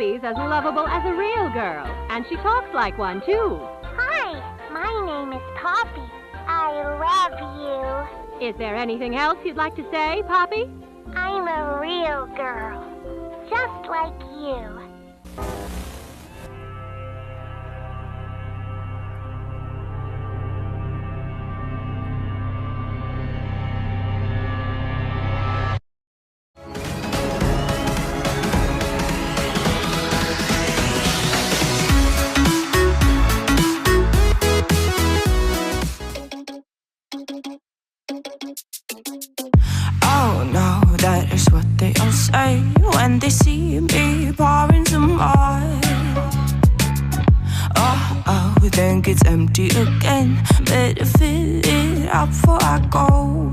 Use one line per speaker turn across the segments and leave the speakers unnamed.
Poppy's as lovable as a real girl, and she talks like one, too.
Hi, my name is Poppy. I love you.
Is there anything else you'd like to say, Poppy?
I'm a real girl, just like you.
That is what they all say when they see me pouring some more. Oh, then it's empty again. Better fill it up before I go.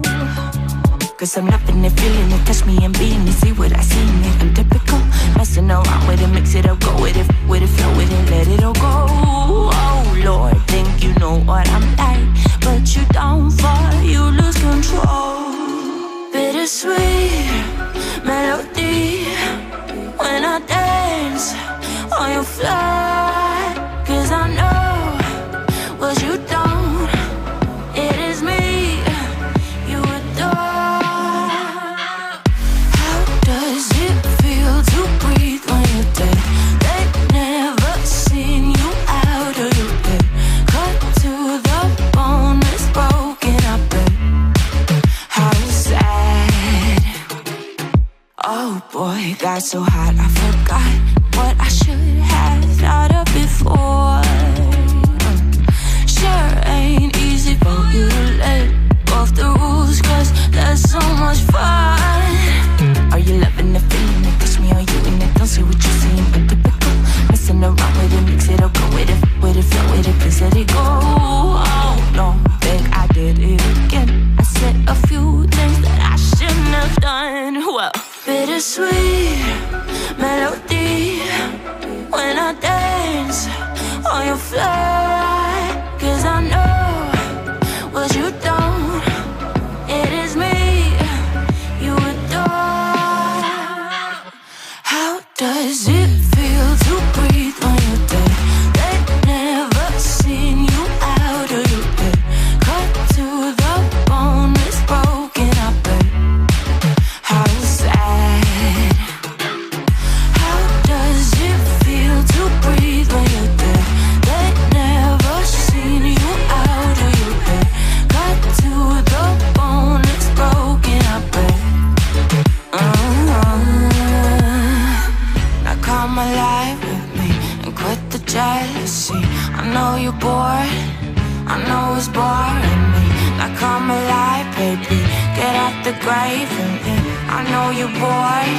Cause I'm loving it, feeling it, touch me and being it. See what I see in it, I'm typical. Messing around with it, mix it up, go with it, flow with it, let it all go. Oh Lord, think you know what I'm like, but you don't fall, you lose control. Bittersweet melody when I dance on your fly. Cause I know what you don't, it is me you adore. How does it feel to breathe when you're dead? They've never seen you out of your bed. Cut to the bone, it's broken, I bet. How sad. Oh boy, got so hot I forgot what I should have thought of before. Sure ain't easy for you to let go of the rules, cause there's so much fun. Are you loving the feeling it? Touch me, are you in it? Don't say what you're saying, but typical. Messing around with it, mix it up, go with it, flow with it, please let it go. Oh, don't think I did it again. I said a few things that I shouldn't have done. Well, bittersweet melody when I dance on your fly. Cause I know what you don't, it is me you adore. How does it feel to breathe when you're dead? They've never seen you out of your bed. Cut to the bone, it's broken, I bet. How sad. How does it feel to breathe when you're dead? They've never seen you out of your bed. Cut to the bone, it's broken, I bet. Now come alive with me and quit the jealousy. I know you're bored, I know it's boring me. Now come alive, baby, get out the grave and live. I know you're bored.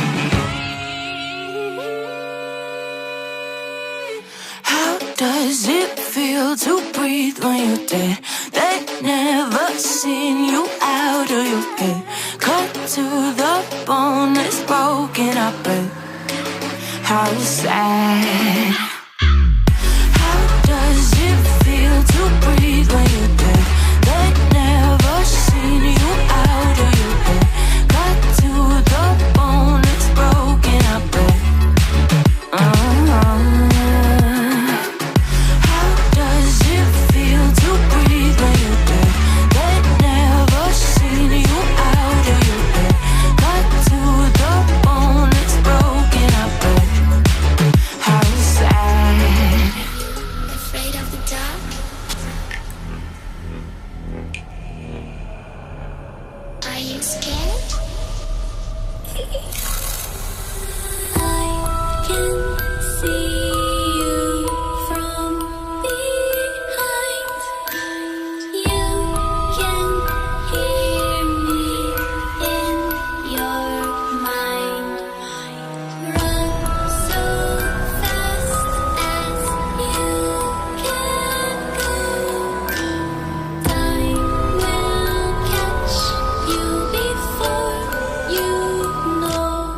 How does it feel to breathe when you're dead? They've never seen you out of your head. Cut to the bone, it's broken, I bet. How sad. How does it feel to breathe when you're dead? They've never seen you out of your head. Cut to the bone, it's broken, I bet. How does it feel to breathe when you're dead? They've never seen you out of your head. Cut to the bone, it's broken, I bet. How sad.
Afraid of the dark? Are you scared? I can see you from behind. You can hear me in your mind. Run so fast as you can go. Time will catch you before you know.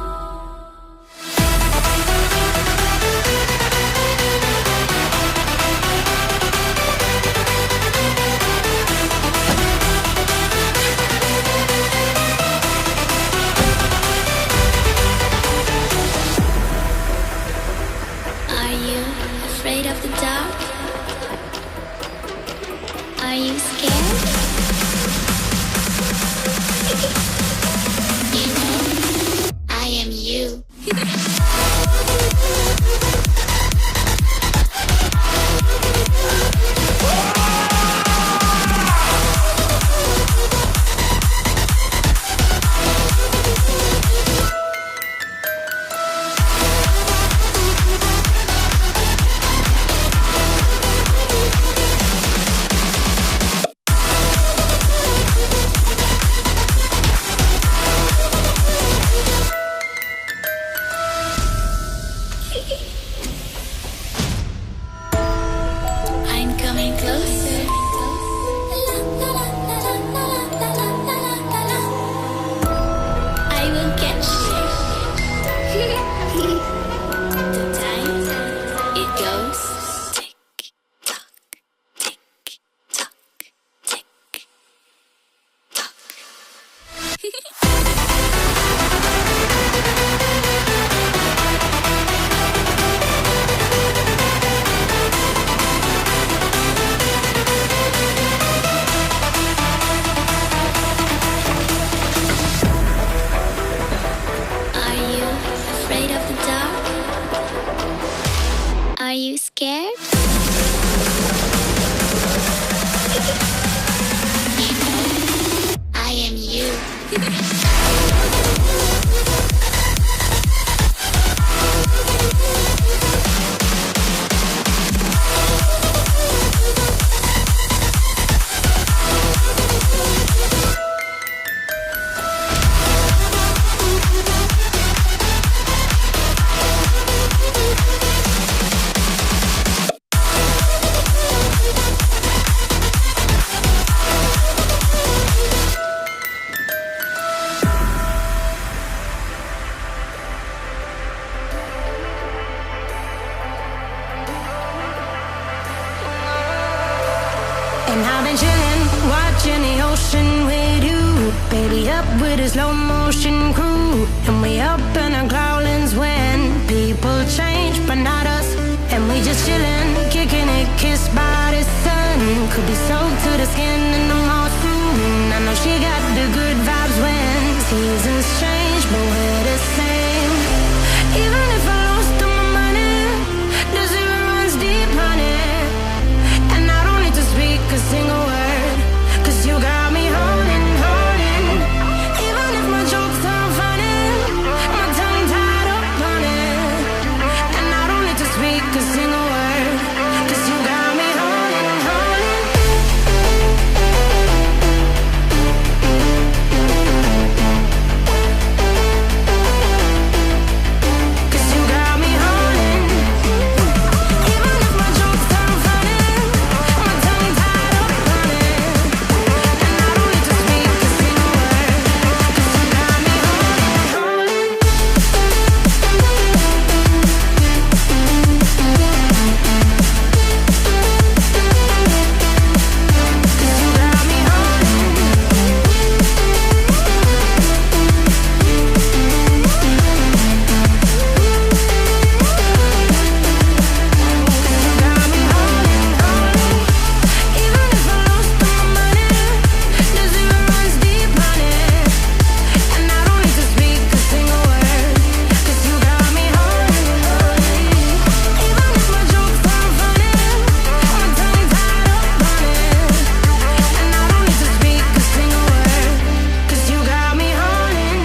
Are you scared? I am you.
And I've been chillin', watching the ocean with you. Baby up with a slow motion crew. And we up in our growlings when people change, but not us. And we just chillin', kicking it, kissed by the sun. Could be soaked to the skin in the most soon. I know she got the good vibes when seasons change, but we're the same. Even if I lost all my money, the zero runs deep, honey. And I don't need to speak a single word, 'cause you got me holding, holding. Even if my jokes aren't funny, my tongue tied up on it. And I don't need to speak a single word, 'cause you got me holding, holding. 'Cause you got me holding. Even if my jokes aren't funny, my tongue tied up on it. And I don't need to speak a single word, 'cause you got me holding, holding. 'Cause you got me holding. Got me holding, holding. Even if I lost all my money, the zero runs deep, honey. And I don't need to speak a single word, 'cause you got me holding, holding. Even if my jokes aren't funny, my tongue tied up on it. And I don't need to speak a single word, 'cause you got me holding.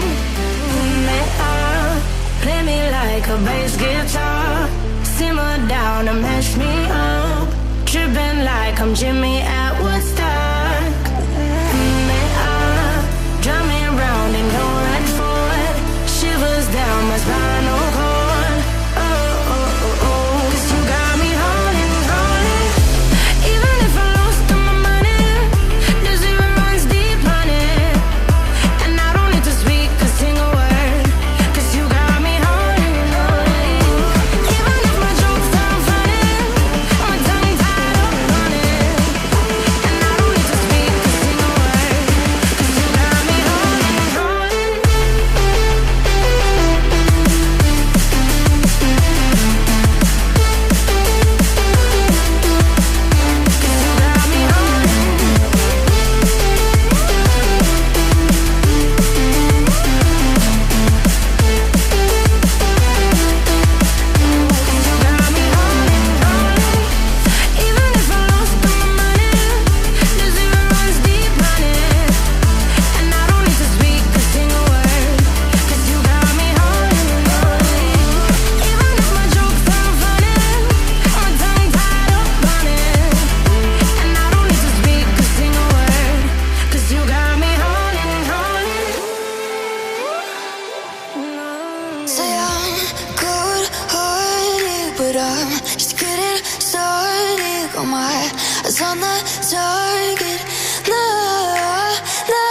Play me like a bass guitar, simmer down and mash me up, tripping like I'm Jimmy at Woodstock. Drive me around and go right forward, shivers down my spinal cord. Oh, oh, oh, oh. 'Cause you got me holding, holding. Even if I lost all my money, the zero runs deep, honey. And I don't need to speak a single word, 'cause you got me holding, holding. Even if my jokes aren't funny, my tongue tied up on it. And I don't need to speak a single word, 'cause you got me holding, holding. 'Cause you got me holding, holding. Even if I lost all my money, the zero runs deep, honey. And I don't need to speak a single word, 'cause you got me holding, holding. Even if my jokes aren't funny, my tongue tied up on it. And I don't need to speak a single word, 'cause you got me holding, holding.
Say I'm good-hearted, but I'm just getting started. Got my eyes on the target. No, no.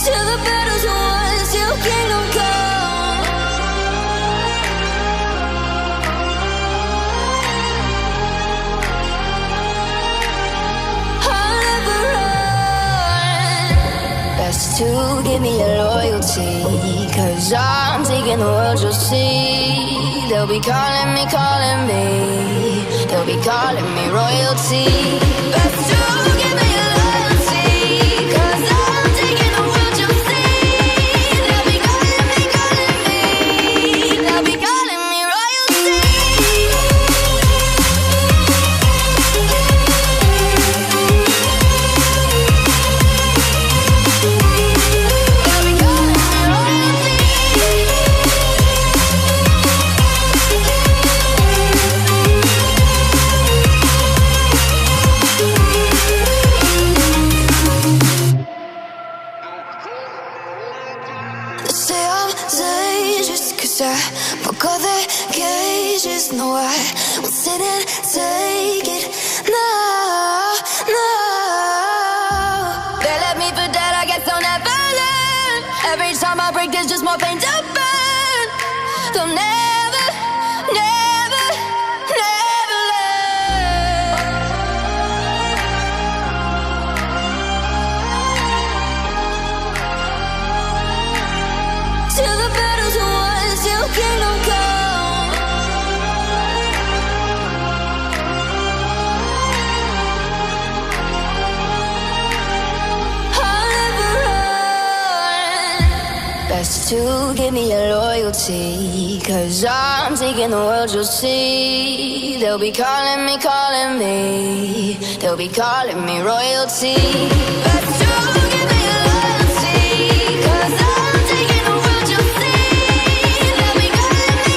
Till the battle's won, till kingdom come. I'll never run. Best to give me your loyalty, 'cause I'm taking the world, you'll see. They'll be calling me, calling me. They'll be calling me royalty. Best to give me your loyalty, 'cause this. No, I won't sit and take it. No, no. They left me for dead, I guess I'll never learn. Every time I break, there's just more pain to burn. They'll never, never, never learn. Till the battle's won, till kingdom come. I'll never run. Best to give me your loyalty, 'cause I'm taking the world, you'll see. They'll be calling me, they'll be calling me royalty. Best to give me your loyalty, 'cause I'm taking the world, you'll see. They'll be calling me,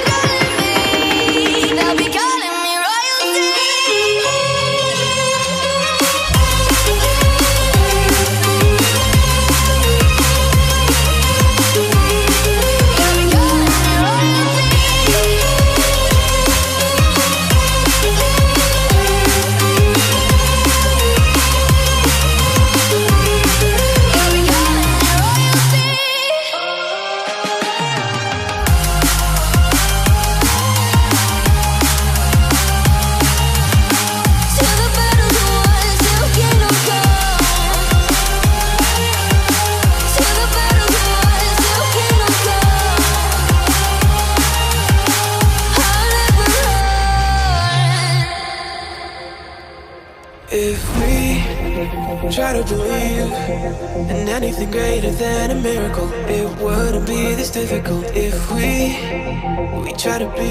they'll be calling me royalty.
If we try to believe in anything greater than a miracle, it wouldn't be this difficult. If we try to be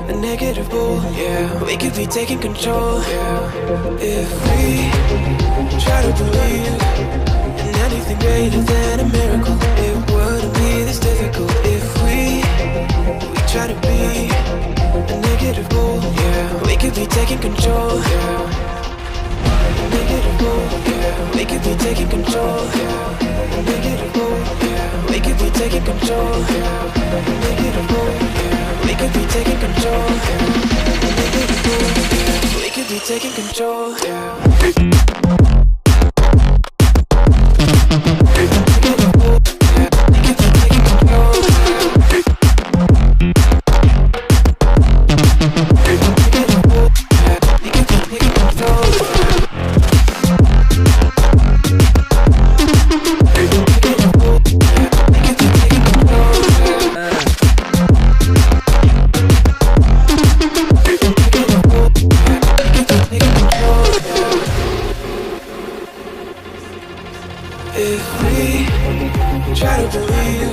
a negative bull, yeah, we could be taking control. If we try to believe in anything greater than a miracle, it wouldn't be this difficult. If we try to be a negative bull, yeah, we could be taking control. Negative bull, yeah, we could be taking control. Negative bull, yeah, we could be taking control. Negative bull, yeah, we could be taking control. Negative bull, yeah, we could be taking control. If we try to believe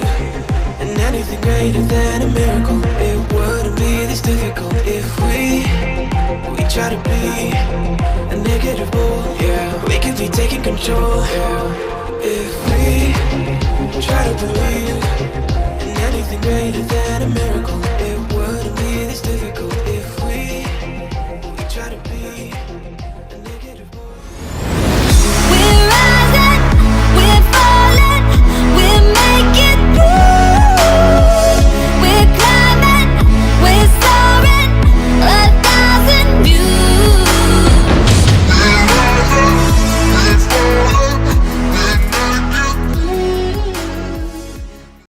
in anything greater than a miracle, it wouldn't be this difficult. If we try to be a negative bull, yeah, we could be taking control. If we try to believe in anything greater than a miracle,